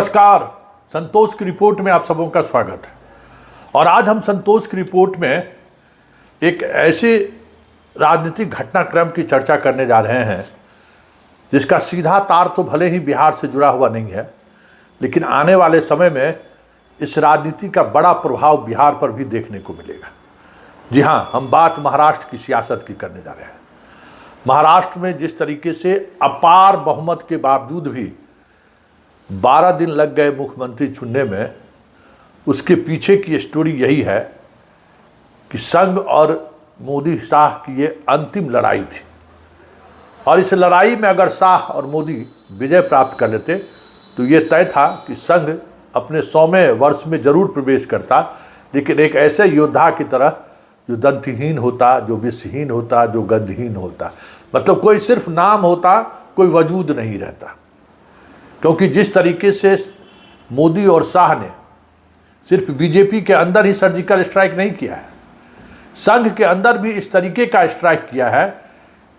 नमस्कार। संतोष की रिपोर्ट में आप सबों का स्वागत है। और आज हम संतोष की रिपोर्ट में एक ऐसे राजनीतिक घटनाक्रम की चर्चा करने जा रहे हैं जिसका सीधा तार तो भले ही बिहार से जुड़ा हुआ नहीं है, लेकिन आने वाले समय में इस राजनीति का बड़ा प्रभाव बिहार पर भी देखने को मिलेगा। जी हाँ, हम बात महाराष्ट्र की सियासत की करने जा रहे हैं। महाराष्ट्र में जिस तरीके से अपार बहुमत के बावजूद भी 12 दिन लग गए मुख्यमंत्री चुनने में, उसके पीछे की स्टोरी यही है कि संघ और मोदी शाह की ये अंतिम लड़ाई थी। और इस लड़ाई में अगर शाह और मोदी विजय प्राप्त कर लेते तो ये तय था कि संघ अपने 100वें वर्ष में जरूर प्रवेश करता, लेकिन एक ऐसे योद्धा की तरह जो दंतहीन होता, जो विषहीन होता, जो गंधहीन होता। मतलब कोई सिर्फ नाम होता, कोई वजूद नहीं रहता। क्योंकि जिस तरीके से मोदी और शाह ने सिर्फ बीजेपी के अंदर ही सर्जिकल स्ट्राइक नहीं किया है, संघ के अंदर भी इस तरीके का स्ट्राइक किया है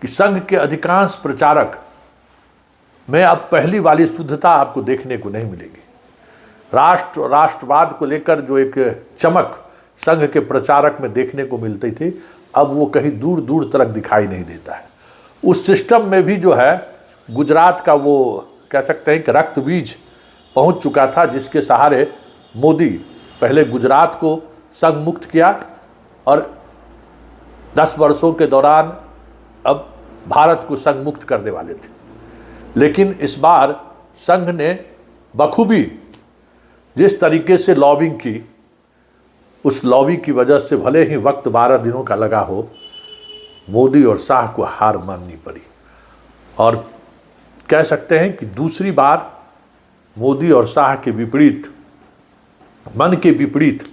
कि संघ के अधिकांश प्रचारक में अब पहली वाली शुद्धता आपको देखने को नहीं मिलेगी। राष्ट्रवाद को लेकर जो एक चमक संघ के प्रचारक में देखने को मिलती थी, अब वो कहीं दूर दूर तक दिखाई नहीं देता है। उस सिस्टम में भी जो है गुजरात का वो कह सकते हैं कि रक्त बीज पहुंच चुका था, जिसके सहारे मोदी पहले गुजरात को संघ मुक्त किया और 10 वर्षों के दौरान अब भारत को संघ मुक्त करने वाले थे। लेकिन इस बार संघ ने बखूबी जिस तरीके से लॉबिंग की, उस लॉबी की वजह से भले ही वक्त 12 दिनों का लगा हो, मोदी और शाह को हार माननी पड़ी। और कह सकते हैं कि दूसरी बार मोदी और शाह के विपरीत, मन के विपरीत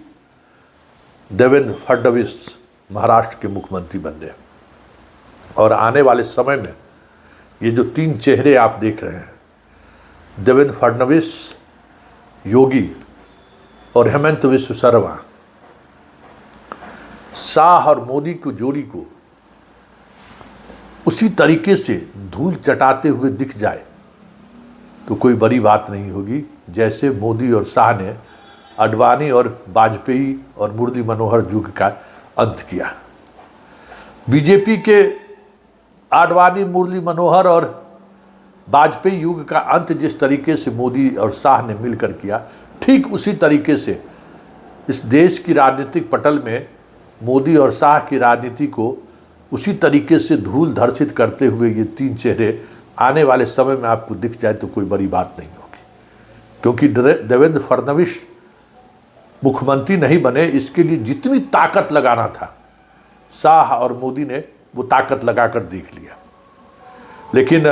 देवेंद्र फडणवीस महाराष्ट्र के मुख्यमंत्री बन गए। और आने वाले समय में ये जो 3 चेहरे आप देख रहे हैं, देवेंद्र फडणवीस, योगी और हेमंत बिस्वा शर्मा, शाह और मोदी को जोड़ी को उसी तरीके से धूल चटाते हुए दिख जाए तो कोई बड़ी बात नहीं होगी, जैसे मोदी और शाह ने आडवाणी और वाजपेयी और मुरली मनोहर युग का अंत किया। बीजेपी के आडवाणी, मुरली मनोहर और वाजपेयी युग का अंत जिस तरीके से मोदी और शाह ने मिलकर किया, ठीक उसी तरीके से इस देश की राजनीतिक पटल में मोदी और शाह की राजनीति को उसी तरीके से धूल धर्षित करते हुए ये 3 चेहरे आने वाले समय में आपको दिख जाए तो कोई बड़ी बात नहीं होगी। क्योंकि देवेंद्र फडणवीस मुख्यमंत्री नहीं बने, इसके लिए जितनी ताकत लगाना था शाह और मोदी ने वो ताकत लगाकर देख लिया, लेकिन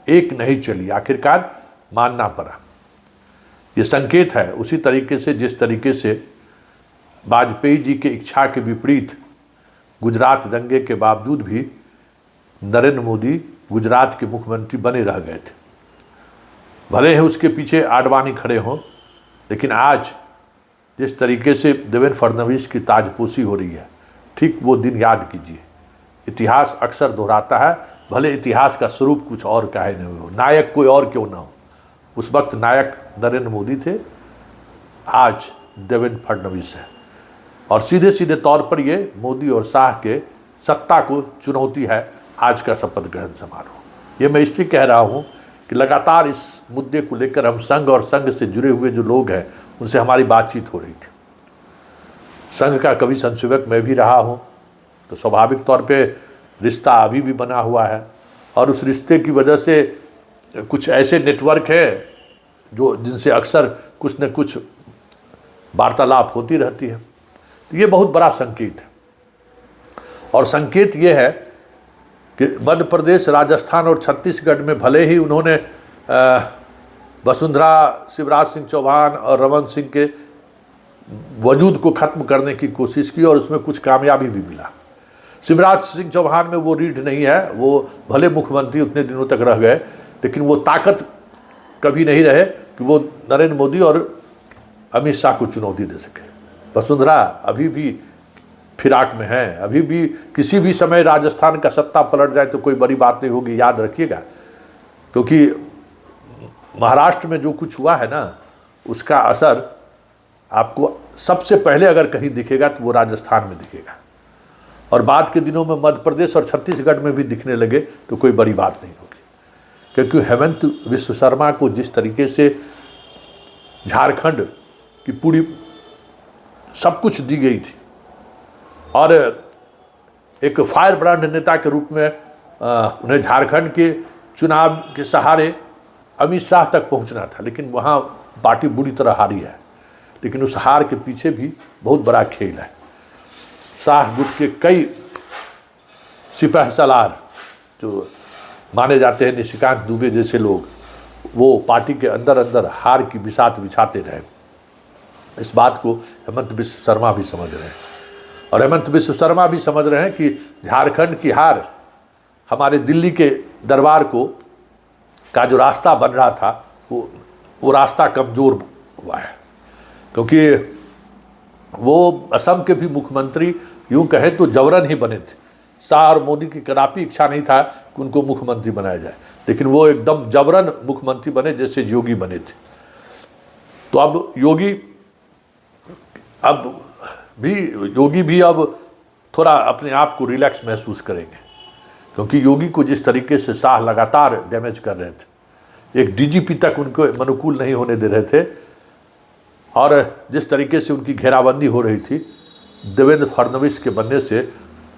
एक नहीं चली, आखिरकार मानना पड़ा। ये संकेत है उसी तरीके से जिस तरीके से वाजपेयी जी के इच्छा के विपरीत गुजरात दंगे के बावजूद भी नरेंद्र मोदी गुजरात के मुख्यमंत्री बने रह गए थे। भले ही उसके पीछे आडवाणी खड़े हों, लेकिन आज जिस तरीके से देवेंद्र फडणवीस की ताजपोशी हो रही है, ठीक वो दिन याद कीजिए। इतिहास अक्सर दोहराता है, भले इतिहास का स्वरूप कुछ और काहे नहीं हो, नायक कोई और क्यों ना हो। उस वक्त नायक नरेंद्र मोदी थे, आज देवेंद्र फडणवीस है। और सीधे सीधे तौर पर ये मोदी और शाह के सत्ता को चुनौती है आज का शपथ ग्रहण समारोह। ये मैं इसलिए कह रहा हूँ कि लगातार इस मुद्दे को लेकर हम संघ और संघ से जुड़े हुए जो लोग हैं उनसे हमारी बातचीत हो रही थी। संघ का कभी संसेवक मैं भी रहा हूँ, तो स्वाभाविक तौर पे रिश्ता अभी भी बना हुआ है। और उस रिश्ते की वजह से कुछ ऐसे नेटवर्क हैं जो जिनसे अक्सर कुछ न कुछ वार्तालाप होती रहती है। तो ये बहुत बड़ा संकेत है। और संकेत ये है कि मध्य प्रदेश, राजस्थान और छत्तीसगढ़ में भले ही उन्होंने वसुंधरा, शिवराज सिंह चौहान और रमन सिंह के वजूद को ख़त्म करने की कोशिश की और उसमें कुछ कामयाबी भी मिला। शिवराज सिंह चौहान में वो रीढ़ नहीं है, वो भले मुख्यमंत्री उतने दिनों तक रह गए, लेकिन वो ताकत कभी नहीं रहे कि वो नरेंद्र मोदी और अमित शाह को चुनौती दे सके। वसुंधरा अभी भी फिराक में है, अभी भी किसी भी समय राजस्थान का सत्ता पलट जाए तो कोई बड़ी बात नहीं होगी, याद रखिएगा। क्योंकि महाराष्ट्र में जो कुछ हुआ है ना, उसका असर आपको सबसे पहले अगर कहीं दिखेगा तो वो राजस्थान में दिखेगा, और बाद के दिनों में मध्य प्रदेश और छत्तीसगढ़ में भी दिखने लगे तो कोई बड़ी बात नहीं होगी। क्योंकि हेमंत विश्व शर्मा को जिस तरीके से झारखंड की पूरी सब कुछ दी गई थी, और एक फायर ब्रांड नेता के रूप में उन्हें झारखंड के चुनाव के सहारे अमित शाह तक पहुंचना था, लेकिन वहाँ पार्टी बुरी तरह हारी है। लेकिन उस हार के पीछे भी बहुत बड़ा खेल है। शाह गुट के कई सिपह सलार जो माने जाते हैं, निशिकांत दुबे जैसे लोग, वो पार्टी के अंदर अंदर हार की बिसात बिछाते रहे। इस बात को हेमंत बिश्व शर्मा भी समझ रहे हैं, और हेमंत बिश्व शर्मा भी समझ रहे हैं कि झारखंड की हार हमारे दिल्ली के दरबार को का जो रास्ता बन रहा था वो रास्ता कमज़ोर हुआ है। क्योंकि वो असम के भी मुख्यमंत्री यूँ कहें तो जबरन ही बने थे। शाह और मोदी की कदापि इच्छा नहीं था कि उनको मुख्यमंत्री बनाया जाए, लेकिन वो एकदम जबरन मुख्यमंत्री बने जैसे योगी बने थे। तो अब योगी भी अब थोड़ा अपने आप को रिलैक्स महसूस करेंगे, क्योंकि योगी को जिस तरीके से शाह लगातार डैमेज कर रहे थे, एक डीजीपी तक उनको अनुकूल नहीं होने दे रहे थे, और जिस तरीके से उनकी घेराबंदी हो रही थी देवेंद्र फडणवीस के बनने से,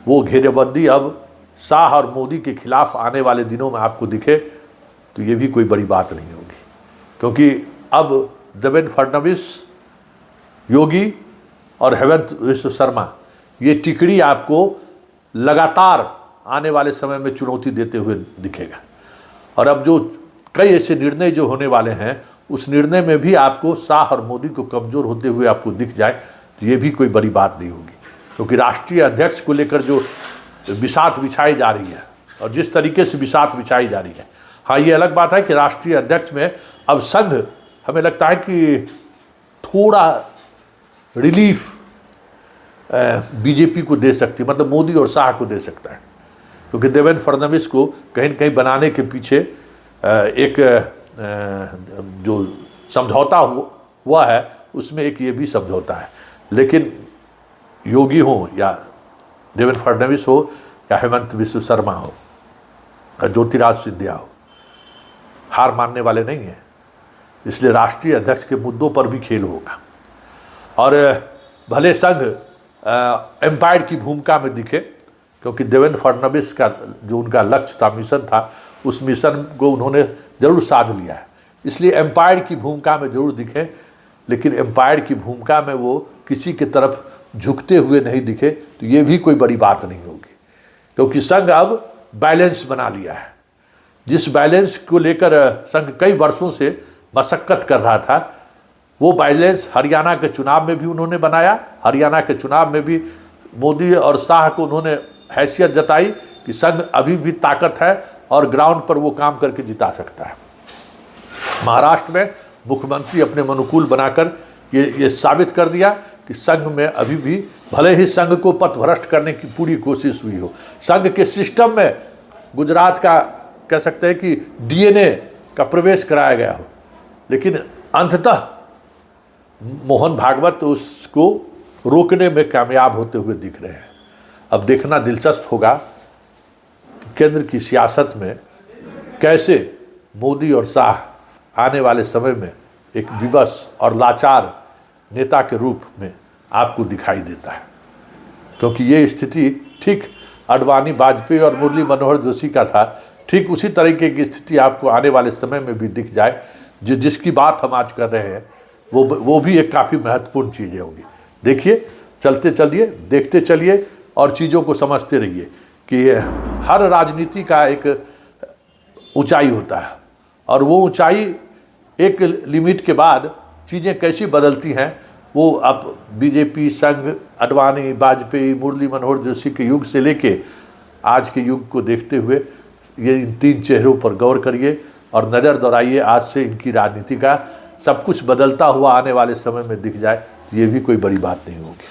वो घेराबंदी अब शाह और मोदी के खिलाफ आने वाले दिनों में आपको दिखे तो ये भी कोई बड़ी बात नहीं होगी। क्योंकि अब देवेंद्र फडणवीस, योगी और हेमंत विश्व शर्मा, ये टिकड़ी आपको लगातार आने वाले समय में चुनौती देते हुए दिखेगा। और अब जो कई ऐसे निर्णय जो होने वाले हैं, उस निर्णय में भी आपको शाह और मोदी को कमज़ोर होते हुए आपको दिख जाए तो ये भी कोई बड़ी बात नहीं होगी। क्योंकि राष्ट्रीय अध्यक्ष को लेकर जो बिसात बिछाई जा रही है, और जिस तरीके से बिसात बिछाई जा रही है, हाँ ये अलग बात है कि राष्ट्रीय अध्यक्ष में अब संघ हमें लगता है कि थोड़ा रिलीफ बीजेपी को दे सकती है, मतलब मोदी और शाह को दे सकता है। क्योंकि देवेंद्र फडणवीस को कहीं न कहीं बनाने के पीछे एक जो समझौता हुआ है, उसमें एक ये भी समझौता है। लेकिन योगी हो या देवेंद्र फडणवीस हो या हेमंत विश्व शर्मा हो या ज्योतिरादित्य सिंधिया हो, हार मानने वाले नहीं हैं। इसलिए राष्ट्रीय अध्यक्ष के मुद्दों पर भी खेल होगा, और भले संघ एम्पायर की भूमिका में दिखे, क्योंकि देवेंद्र फडणवीस का जो उनका लक्ष्य था, मिशन था, उस मिशन को उन्होंने ज़रूर साध लिया है। इसलिए एम्पायर की भूमिका में ज़रूर दिखे, लेकिन एम्पायर की भूमिका में वो किसी की तरफ झुकते हुए नहीं दिखे तो ये भी कोई बड़ी बात नहीं होगी। क्योंकि संघ अब बैलेंस बना लिया है। जिस बैलेंस को लेकर संघ कई वर्षों से मशक्कत कर रहा था, वो बैलेंस हरियाणा के चुनाव में भी उन्होंने बनाया। हरियाणा के चुनाव में भी मोदी और शाह को उन्होंने हैसियत जताई कि संघ अभी भी ताकत है और ग्राउंड पर वो काम करके जिता सकता है। महाराष्ट्र में मुख्यमंत्री अपने अनुकूल बनाकर ये साबित कर दिया कि संघ में अभी भी, भले ही संघ को पथभ्रष्ट करने की पूरी कोशिश हुई हो, संघ के सिस्टम में गुजरात का कह सकते हैं कि डीएनए का प्रवेश कराया गया हो, लेकिन अंततः मोहन भागवत उसको रोकने में कामयाब होते हुए दिख रहे हैं। अब देखना दिलचस्प होगा कि केंद्र की सियासत में कैसे मोदी और शाह आने वाले समय में एक विवश और लाचार नेता के रूप में आपको दिखाई देता है। क्योंकि ये स्थिति ठीक अडवाणी, वाजपेयी और मुरली मनोहर जोशी का था, ठीक उसी तरीके की स्थिति आपको आने वाले समय में भी दिख जाए। जिसकी बात हम आज कर रहे हैं वो भी एक काफ़ी महत्वपूर्ण चीज़ें होंगी। देखिए, चलते चलिए, देखते चलिए और चीज़ों को समझते रहिए कि हर राजनीति का एक ऊंचाई होता है, और वो ऊंचाई एक लिमिट के बाद चीज़ें कैसी बदलती हैं, वो अब बीजेपी, संघ, अडवाणी, वाजपेयी, मुरली मनोहर जोशी के युग से लेके आज के युग को देखते हुए ये इन तीन चेहरों पर गौर करिए और नज़र दौड़ाइए। आज से इनकी राजनीति का सब कुछ बदलता हुआ आने वाले समय में दिख जाए, ये भी कोई बड़ी बात नहीं होगी।